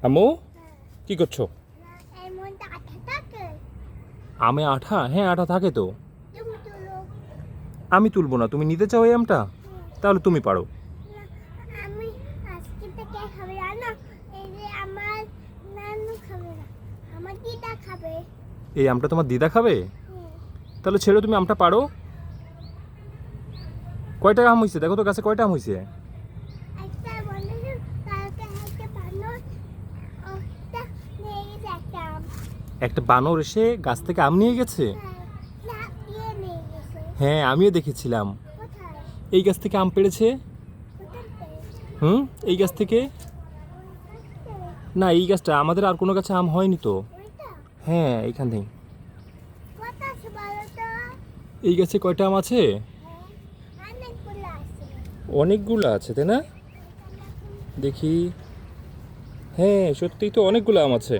আম্মু কি করছো? এর মধ্যে আঠা থাকে। আমে আঠা? হ্যাঁ, আঠা থাকে তো। তুমি তুলো। আমি তুলবো না। তুমি নিতে চাও এই আমটা? তাহলে তুমি পারো। আমি আজকে থেকে খাবে না। এই যে আমার নানু খাবে না, আমার দিদা খাবে। এই আমটা তোমার দিদা খাবে? হুম। তাহলে ছেড়ো, তুমি আমটা পারো। কয়টা আম হয়েছে দেখো তো, গাছে কয়টা আম হয়েছে? একটা বন্ধু কালকে একটা বানর ওটা নিয়ে গেছে একটা আম। একটা বানর এসে গাছ থেকে আম নিয়ে গেছে? হ্যাঁ, লাফ দিয়ে নিয়ে গেছে। হ্যাঁ, আমিও দেখেছিলাম। কোথায়? এই গাছ থেকে আম পেড়েছে। কোথায় পেয়েছে? হুম, এই গাছ থেকে। ওইখানে? না, এই গাছটা, আমাদের আর কোনো গাছে আম হয়নি তো। ওইটা? হ্যাঁ, এইখানেই। কোথায় আছে বলো তো? এই গাছে কয়টা আম আছে? হ্যাঁ, অনেকগুলো আছে। অনেকগুলো আছে, তাই না? দেখি। হ্যাঁ, সত্যিই তো অনেকগুলো আম আছে।